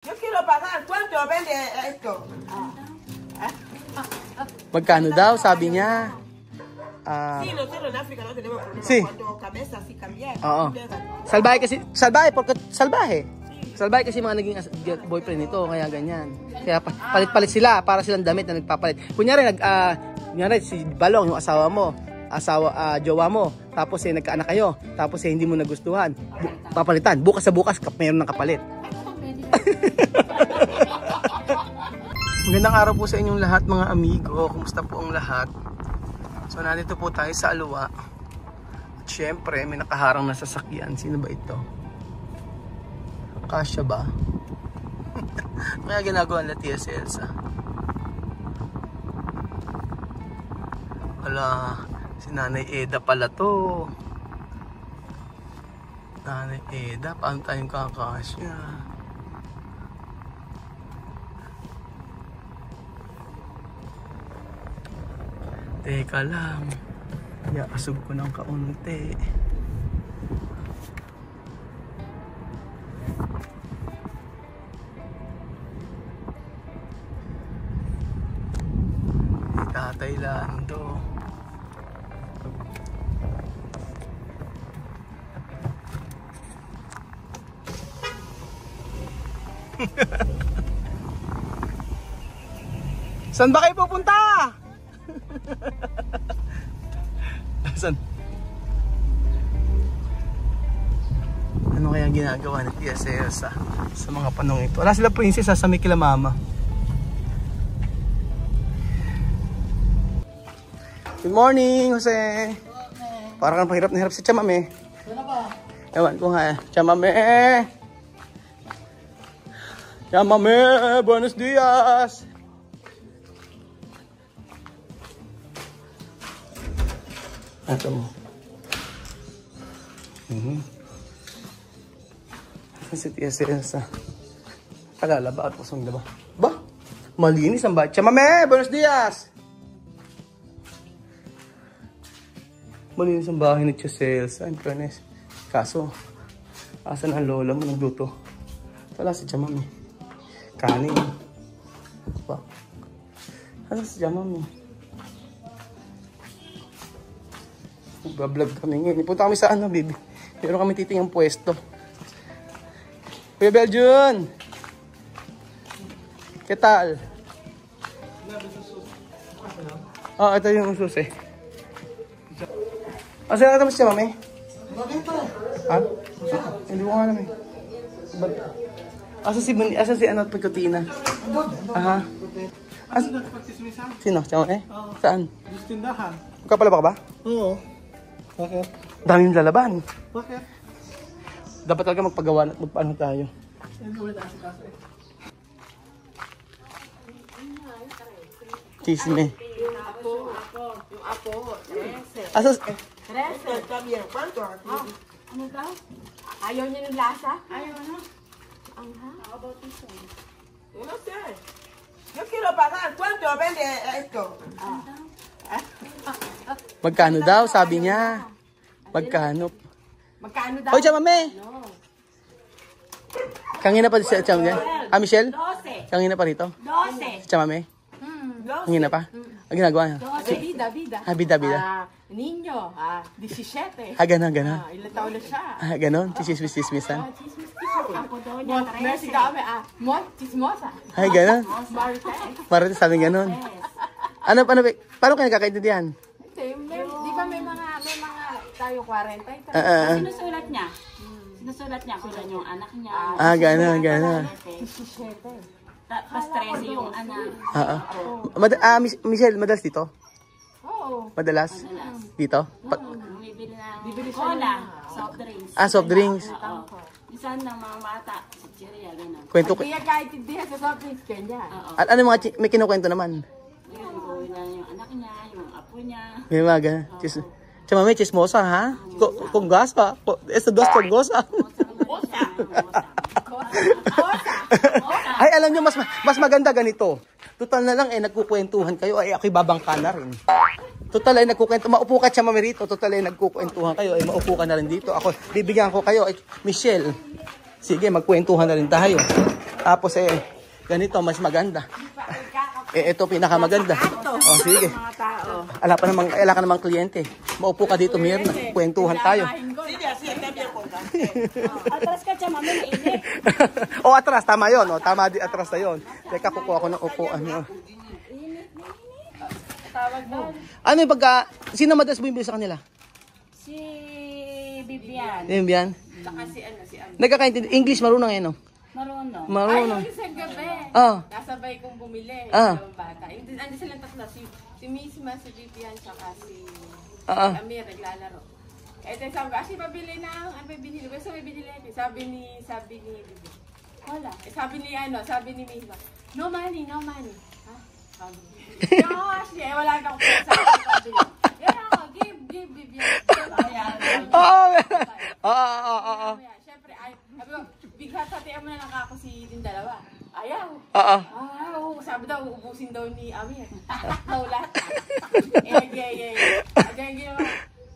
Yo quiero pagar. ¿Cuánto vende esto? Magkano daw, sabi niya. Sí, nosotros en África no tenemos problema. Sí. Cuando cabeza así cambiar. Oo. Salbahe kasi, porque salbahe. Salbahe kasi mga naging boyfriend nito, kaya ganyan. Kaya palit-palit sila, para silang damit na nagpapalit. Kunyari, kunyari si Balong, yung asawa mo, jowa mo, tapos nagkaanak kayo, tapos hindi mo nagustuhan, papalitan. Bukas sa bukas, mayroon ng kapalit. Magandang araw po sa inyong lahat mga amigo. Kumusta po ang lahat? So nandito po tayo sa Aluwa. At syempre may nakaharang na sasakyan. Sino ba ito? Kasya ba? Kaya ginagawa nila Tia Elsa. Wala, si Nanay Eda pala to. Nanay Eda, paano tayong kakasya? Teka lang, iasog ko ng kaunti. Tatay Lando. Saan ba kayo pupunta? Saan? Ano kaya ginagawa ni Tia Elsa sa mga panong ito? Wala sila prinsesa sa Mikila Mama. Good morning, Jose. Parang pahirap na hirap si Chamame. Ano ba? Ewan ko nga. Chamame! Chamame! Buenos dias! Ito mo. Si Tia Elsa. Kalala ba at pusong diba? Ba? Malinis ang bahay. Chamame! Buenos dias! Malinis ang bahay ni Tia Elsa. In fairness. Kaso, asan ang lola mo nagluto? Wala si Chamame. Kanin. Ba? Asan si Chamame? Nagbablog kami ngayon. Punta kami sa ano, baby. Pero kami titingang pwesto. Kuya Beljun! ¿Qué tal? Oh, ito yung susi. Saan ka tapos siya, mami? Ha? Hindi ko nga alam eh. Asa si ano, Pagkatina? Aha. Sino? Siya, eh? Saan? Tindahan. Magkapalaba ka ba? Oo. Bakit? Daming lalaban. Bakit? Dapat talaga magpagawa at magpaano tayo. Chisme. Yung apo. Asas? 13. Está bien. ¿Cuánto? Ano daw? Ayaw niya ng lasa? Ayaw na. How about this one? No sé. Yo quiero pagar. ¿Cuánto vende esto? Magkano daw, sabi niya. Magkano? Magkano daw? Hoy, Chamame! Kangina pa si Chamame? Michelle? 12. Kangina pa rito? 12. Si Chamame? Kangina pa? Ang ginagawa niya? 12. Bida. Niño. 17. Ganon. Ilan taon na siya? Ganon, chismis-chismisan. Ako daw niya. Merci kami. Chismosa. Ganon. Marites. Marami sabi ganon. Paano kayo nakakaintindihan? Di ba may mga tayo 40? Sinusulat niya. Sinusulat niya kung saan yung anak niya. Ganon. 17. Tapos 13 yung anak. Michelle, madalas dito? Oo. Madalas? Dito? Bibili na cola, soft drinks. Soft drinks. Oo. Minsan ng mga bata, sa Chiria, gano'n. Kwento ko. Hindi ka kahit hindi sa soft drinks kanya. Oo. Ano yung mga may kinukwento naman? Yun, gawin na yung anak niya, yung apo niya. May mga ganun. Chamame, chismosa ha? Kung gasa. Esa dos kung gosa. Ay, alam nyo, mas maganda ganito. Total na lang nagkukwentuhan kayo. Ay, ako'y babangka na rin. Total ay nagkukwento. Maupo ka siya mamirito. Total ay nagkukwentuhan kayo. Ay, maupo ka na rin dito. Ako, bibigyan ko kayo. Ay, Michelle, sige, magkwentuhan na rin tayo. Tapos ganito, mas maganda. Ito pinakamaganda. Oh, sige. Ala ka namang kliyente. Maupo ka dito, Mirna. Kwentuhan tayo. Atras ka siya, mami, mainit. O, atras. Tama yun. O, tama di atras na yun. Teka, kukuha ko ng upuan. Ano yung sino madalas bumibili sa kanila? Si Bibian. Bibian? Saka si ano. Nagkakaintindi. English, marunong eh, no? Marunong. Marunong. Ay, isang gabi. Ah. Nasabay kong bumili. Ah. Dalawang bata. Andi silang tatlo. Si Misma, si Vivian, saka si Amir, naglalaro. Eh, then sabi ko, pabili na, ano ba binili? Basta may binili. Sabi ni Vivian. Wala. Sabi ni Misma, no money. Ha? Sabi ko, no, Ashley, wala kang pabili. Yan ako, give, Vivian. Oo. Siyempre, sabi ko, bigla tatiyan mo na lang ako si din dalawa. Ayaw. Sabi daw, uubusin daw ni Amir. Daw lahat.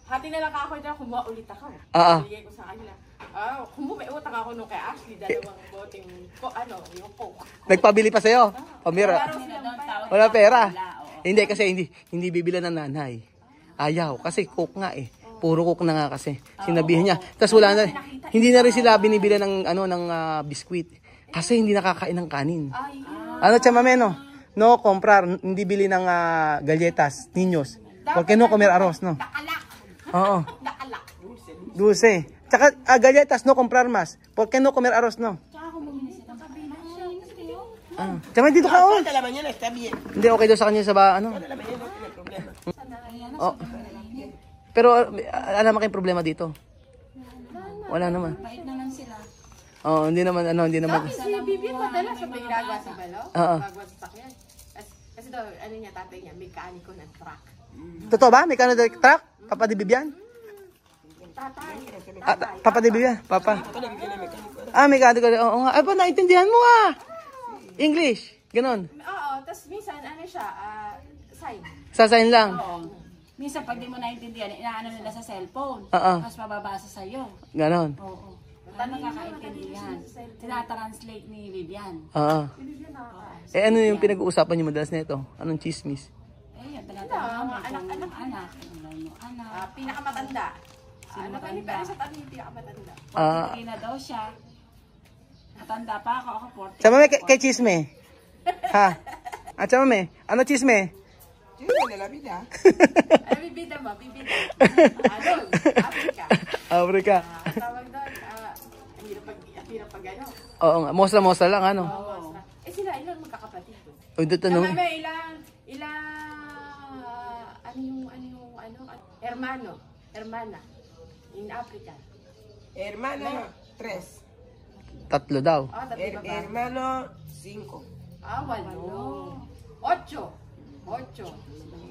Hati na lang ako dyan, kumuha ulit ako. Bigay ko sa kanila. May utang ako nung kay Ashley, dalawang boteng, yung coke. Nagpabili pa sa'yo? Pamira. Wala pera. Oo. Hindi kasi hindi bibila ng nanay. Ayaw kasi coke nga eh. Puro coke na nga kasi. Sinabihan niya. Tapos wala na. Hindi na rin sila binibila ng biskwit kasi hindi nakakain ng kanin. Ano chamame no? No comprar, hindi bili ng galletas, niños. Porque no comer arroz, no? Oo. Dulce. Tsaka galletas no comprar mas. Porque no comer arroz, no? Chama dito ka oh. Hindi okay daw sa kanya sa ano? Oh. Pero alam mo kayong problema dito? Wala naman. Bait naman sila. Oo, hindi naman. Si Vivian madalas sa pinagawa sa balo. Oo. Bagwas sa sakyan. Kasi daw, tatay niya, mekaniko ng truck. Totoo ba? May kano truck? Papa di Bibian? Tatay. Papa di Bibian? Papa. Mekaniko. Oo nga. Ay pa, naintindihan mo English. Ganon. Oo, tapos minsan, siya, sign. Sasayin lang. Oo. Minsan pag di mo naintindihan, inaano nila sa cellphone. Oo. Mas mababasa sa'yo. Ganon. Oo. Paano nakakaintindihan? Tinatranslate ni Vivian. Oo. Ano yung pinag-uusapan niyo madalas nito? Anong chismis? Yun, tinatanong namin kung anak. Pinakamatanda. Pero sa tabi, pinakamatanda. 43 na daw siya. Matanda pa ako 40. Sama me kay chisme. Ha? Sama me. Ano chisme? Bibida mo, bibida. Africa. Africa. Tawag doon, hirap pag ano. Oo nga. Mostra lang ano. Sila, ilan magkakapatid ko? Uy, dito tanong. Hermana, in Africa. Hermano, 3. 3 daw. Tatlo ba? Hermano, 5. 8.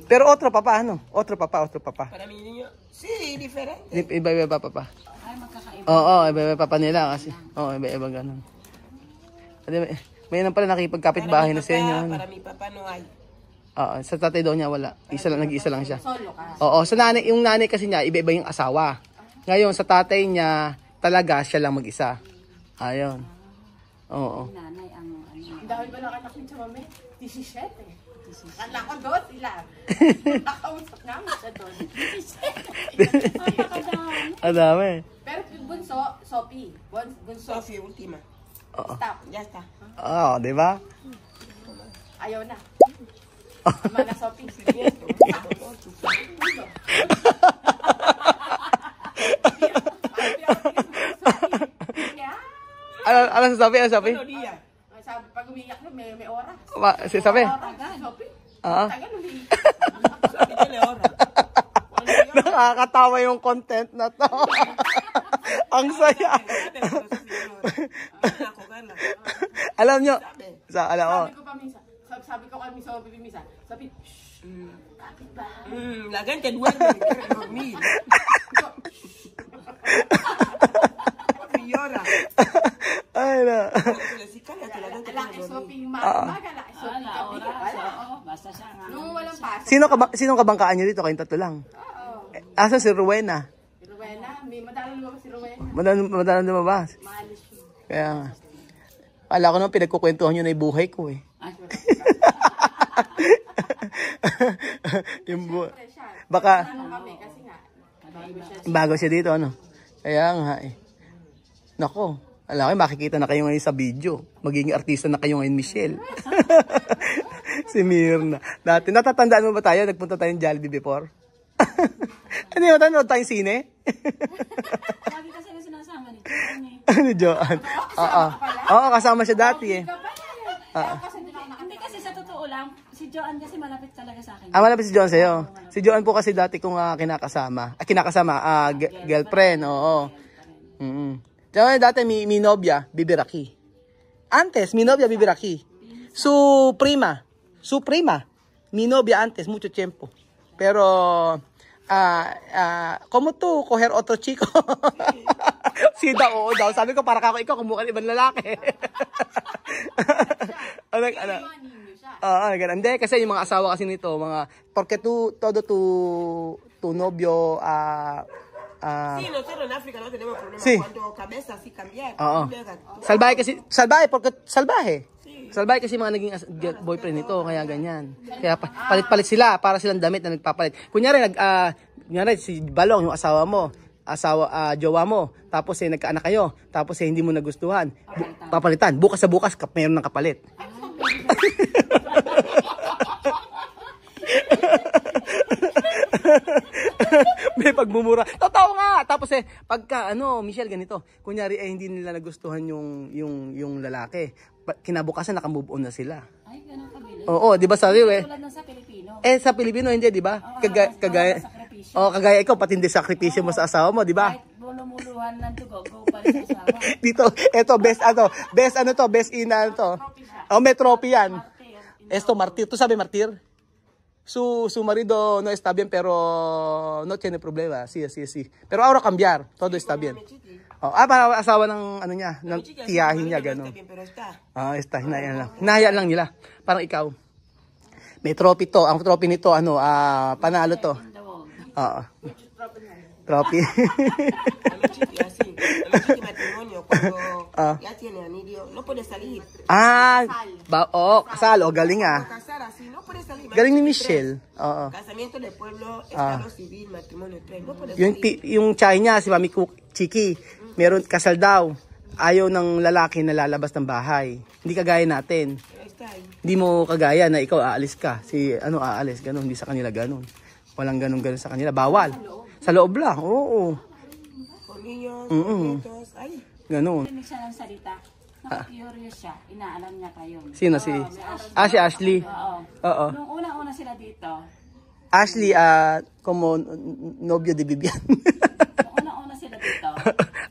Pero otro papa, ano? Otro papa. Para mi niño, sí, diferente. Iba papa. Ay, magkakaiba. Oo, iba papa nila kasi. Oo, iba ganun. May nang pala nakipagkapit bahay na sa inyo. Para mi papá no hay. Oo, sa tatay daw niya wala. Nag-isa lang siya. Solo ka. Oo, sa nanay, yung nanay kasi niya, iba-iba yung asawa. Ngayon, sa tatay niya, talaga siya lang mag-isa. Ayun. Oo. Nanay ang Dahil ba ng anak ni Chamame? 17 eh. Kala ko doon sila. Nakausap namin siya doon. 17. Ang dami. Pero bunso, Sophie. Bunso, Sofía, última. Oo. stop. Ya está. Oo, di ba? Ayaw na. Tama na, Sophie. Ano sasabi? Buenos días. Sabi, pag umiyak na, may oras. Sabi? Sophie, Oo. tagal umiyak. Sabi ko le hora. Nakakatawa yung content na to. Ang saya. Alam nyo, alam mo. Sabi ko pa minsan, sabi ko kami Sophie minsan, sabi, kapit ba? La gente duerme y quiere dormir. Y llora. Ay na. Laki Sophie, maga laki Sophie, kapit ka pala. Oo, basta siya nga. Nung walang pasok. Sino kabangkaan nyo dito? Kayong tatlo lang. Oo. Asa si Rowena? Si Rowena, may madalang lumabas si Rowena. Madalang lumabas. Maalis yun. Kaya nga. Akala ko naman pinagkukwentuhan nyo na yung buhay ko eh. Ay, Yung buhay. Siyempre siya. Baka, Ano kami, kasi nga, bago siya. bago siya dito, ano? Kaya nga eh. Nako, alam ko, makikita na kayo ngayon sa video. Magiging artista na kayo ngayon, Michelle. Si Mirna. Dati, natatandaan mo ba tayo? Nagpunta tayong Jollibee before? Ano yun? Nanood tayong sine? lagi kasi na sinasama ni Joan eh. Ano, Joan? Oo. Oo, kasama siya dati eh. Hindi kasi sa totoo lang, si Joan kasi malapit talaga sa akin. Malapit si Joan sa'yo. Si Joan po kasi dati kong kinakasama. Girlfriend, oo. Diyan dati mi nobya, Bibiraki. Antes, mi nobya, Bibiraki. Suprema. Mi nobya antes, mucho tiempo. Pero, como tú, coger otro chico? Sida, oo daw. Sabi ko, para kako ikaw, kumukha ibang lalaki. Ano? Hindi, kasi yung mga asawa kasi nito, porque todo tu novio, Sí, nosotros en África no tenemos problema Sí. cuando cabeza así cambiar. Oo. Salbahe porque salbahe. Salbahe kasi mga naging boyfriend nito, kaya ganyan. Kaya palit-palit sila para silang damit na nagpapalit. Kunyari si Balong, yung asawa mo, jowa mo, tapos nagkaanak kayo, tapos hindi mo nagustuhan, papalitan. Bukas sa bukas, mayroon ng kapalit. May pagmumura. Totoo nga. Tapos pagka Michelle ganito, kunyari hindi nila nagustuhan yung lalaki. Kinabukasan naka-move on na sila. Ay, ganun kabilis. Oo, 'di ba sabi Tulad ng sa Pilipino. sa Pilipino hindi, 'di ba? Kagaya ikaw patindi sakripisyo mo sa asawa mo, 'di ba? Kahit bulumuluhan ng dugo, go pa rin sa asawa. Dito, best ina to. May trophy yan. Esto martir, tú sabes martir? Su marido no está bien, pero no tiene problema. Sí. Pero ahora cambiar, todo está bien. Para asawa ng niya, ng tiyahin niya, gano'n. Está, hinahayaan lang nila. Parang ikaw. May trophy to. Ang trophy nito, panalo to. Oo. Trophy. Matrimonio, cuando ya tiene anillo, no puede salir. Kasal. Galing Casar así, no puede salir. Galing ni Michelle. Oo. Casamiento de pueblo, estado civil, matrimonio 3, no puede salir. Yung chay niya, si Mami Chiki, meron kasal daw. Ayaw ng lalaki na lalabas ng bahay. Hindi kagaya natin. Hindi mo kagaya na ikaw aalis ka. Aalis, ganun. Hindi sa kanila ganun. Walang ganun sa kanila. Bawal. Sa loob lang, oo. Con niños, nietos, ay. Ganun. Narinig siya ng salita. Naka-curious siya. Inaalam niya kayo. Sino si? Si Ashley. Oo. Nung una-una sila dito, Ashley, como novio de Vivian. nung una-una sila dito,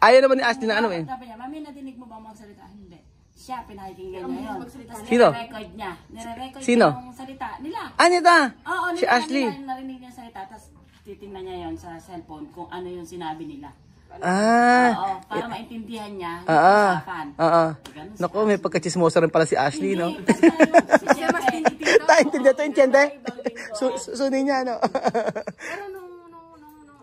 Ayaw naman ni Ashley na sabi niya, Mami, nadinig mo ba magsalita? Hindi. Siya, pinakikinggan niya yun. Tapos Sino? nire-record niya. Nire-record Sino? niya yung salita nila. Nita? Oo, Si Ashley. Narinig niya yung salita, tapos titingnan niya yon sa cellphone kung ano yung sinabi nila. Oo, para maintindihan niya yung usapan. Ganun Naku, may pagkachismosa rin pala si Ashley, no? Hindi, kasi Siya mas tinitito. Taintindihan to, intende? Sunin niya, no? Pero nung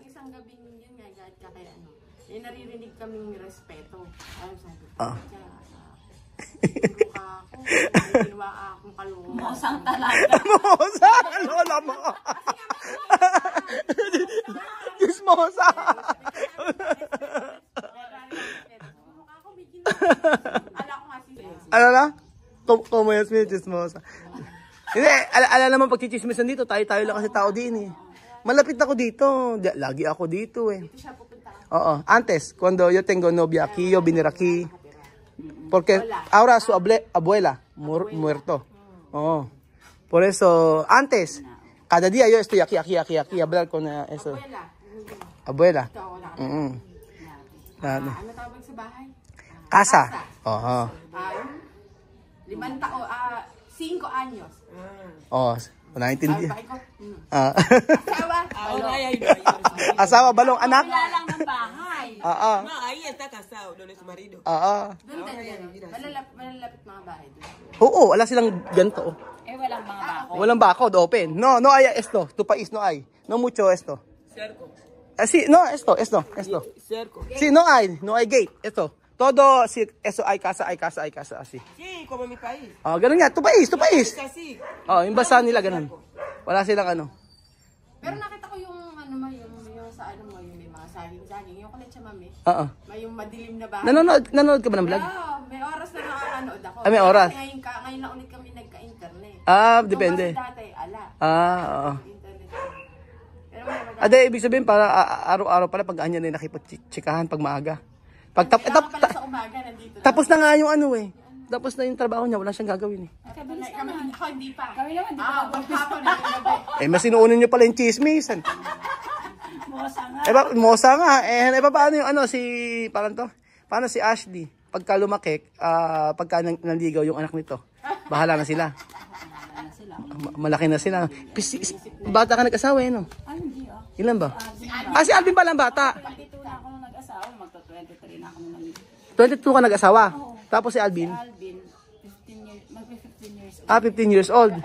isang gabing yun nga, kaya naririnig kaming respeto. Ayun sabi ko, siguro ka ako, ginawa akong kalungan. Mosang talaga. Mosa! Lola mo! Chismosa! Ala ko nga si Ano na? Como yung chismosa. Hindi, ala naman pagchichismisan dito, tayo lang kasi tao din eh. Malapit ako dito. Lagi ako dito eh. Oo. Antes, cuando yo tengo novia aquí, yo vine aquí. Porque ahora su abuela muerto. Oo. Por eso, antes, cada día yo estoy aquí, hablar con eso. Abuela. Ano tawag sa bahay? Casa. Oo. 5 anyos. Oh, naintindihan. Sabi ko, Asawa. Asawa, balong, anak. Wala lang ng bahay. Oo. No, ahí está casado, donde su marido. Oo. doon din. Malalapit mga bahay doon. Oo, wala silang ganito. Walang mga bako. Walang bakod, open. No hay esto. Tu país no hay. No mucho esto. Cerco. Sí, no, esto. Cerco. Sí, no hay gate. Esto. Todo si eso ay casa así. Sí, como mi país. Oh, ganun nga, tupais. Es así. Oh, yung basa nila ganun. Wala silang ano. Pero nakita ko yung ano mo, yung sa ano mo, yung may mga saging-saging. Yung kulit siya, mami. Oo. May yung madilim na bahay. Nanonood ka ba ng vlog? Oo, may oras na nakakanood ako. May oras? Ngayon na ulit kami nagka-internet. Depende. Kung dati, ala. Oo. Internet. Pero may Ade, ibig sabihin para araw-araw pala pag ganyan ay nakipag-chikahan pag maaga. kailangan pala sa umaga nandito. Tapos na nga yung ano eh. Tapos na yung trabaho niya, wala siyang gagawin eh. Kami hindi pa. Kami naman, di ba? Maghapon na gabi. Mas inuunin niyo pala yung chismisan. Mosa nga. Mosa nga. Paano yung ano parang to? Paano si Ashley? Pagka lumaki, pagka nanligaw yung anak nito, bahala na sila. Malaki na sila. Bata ka nag-asawa eh, no? Hindi Ilan ba? Si Alvin pa lang bata. 22 na ako nung nag-asawa, magto-23 na ako nung nag-asawa. 22 ka nag-asawa. Tapos si Alvin? Alvin, 15 years, mag-15 years old. 15 years old.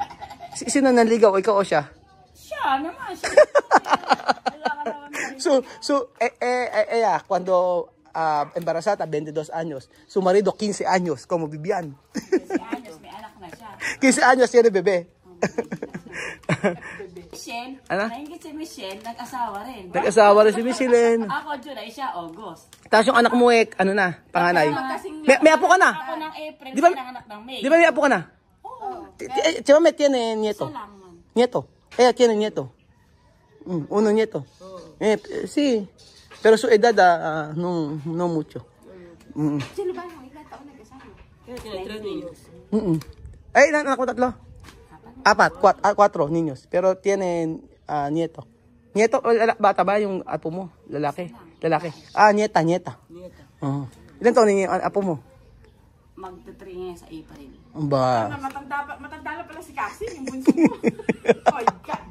Sino nanligaw? Ikaw o siya? Siya naman, siya. Wala ka naman. Cuando embarazada, 22 años. Su marido, 15 años, como Vivian. 15 años, may anak na siya. 15 años, tiene bebé. Michelle, Ano? naingit si Michelle, nag-asawa rin. Nag-asawa rin si Micheline. Ako, July, siya, August. Tapos yung anak mo ano na, panganay. May apo ka na? Ako ng April, Di ba- siya nanganak ng May. Di ba may apo ka na? Oo. Chama me tiene nieto. Isa lang man. Nieto. Ella tiene nieto. Uno nieto. Sí. Pero su edad, no mucho. Sino ba? Ilan taon nag-asawa? Tiene 3 niños. Ilan anak mo? 3? 4 niños. Pero tienen nieto. Nieto, bata ba yung apo mo? Lalaki. Nieta. Nieta. Ilan taon yung apo mo? Magta-3 ngayon sa April. Ba. Matanda na pala si Cassie, yung bunso mo. Oh my God.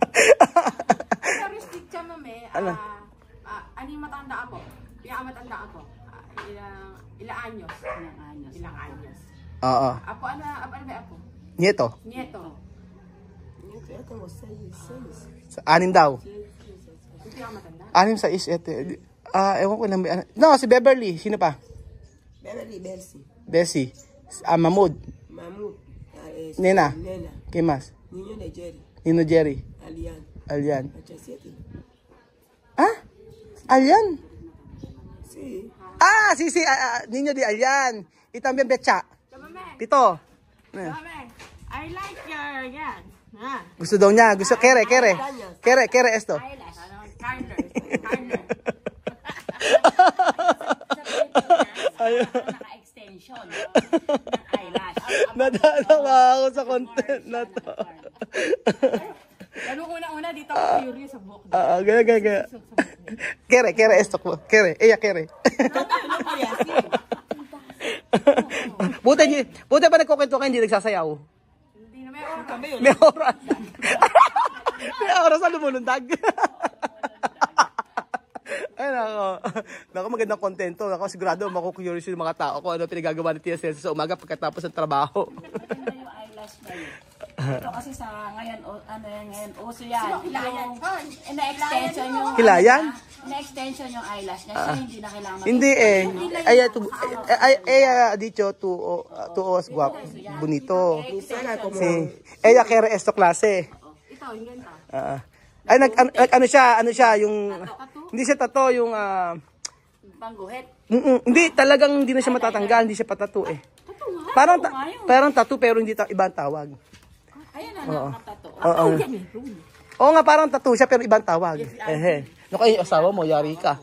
Pero stick siya, mami. Ano yung matanda ako? Yung matanda ako? Ilang anyos? Ilang anyos. Oo. Apo, ano ba apo? Nieto. Nieto. Yo tengo 6. 6 daw. Hindi ako matanda. 6, 7. Ewan ko lang. No, si Beverly. Sino pa? Beverly, Bessie. Mahmoud. Mahmoud. Nena. Nena. ¿Qué más? Niño de Jerry. Nino Jerry. Alian. Alian. 87. Alian. Sí. Sí. Niño de Alian. Y también Becha. Mami, 7. mami. I like your, yan. Gusto daw niya. Gusto, kere esto. Eyelash. Carner. Naka-extension. Eyelash. Nadalawa ako sa content na to. Ganun una-una, dito ako curious sa book. Gaya. Kere esto. Ella kere. Buti pa nagkukwento ka, hindi nagsasayaw. Hindi na may oras. May oras. May oras na lumulundag. Ay, nako, magandang kontento. Ako, sigurado, makukuryoso yung mga tao ko ano pinagagawa ni Tia Ceci sa umaga pagkatapos ng trabaho. Maganda yung eyelash na yun. Ito kasi sa ngayon, uso yan. Yung ina-extension yung... Hilayan? Ina-extension yung eyelash niya. Siya hindi na kailangan Hindi ella dicho tu os guapo, bonito. Sí. Ella quiere esto klase. Ito, yung ganito. Ano siya yung hindi siya tato yung pangguhit. hindi talagang hindi na siya matatanggal, hindi siya patato eh. Parang tattoo pero hindi ibang tawag. Ayan na, nakatato. Oo nga, parang tattoo siya pero ibang tawag. Naku, yung asawa mo, yari ka.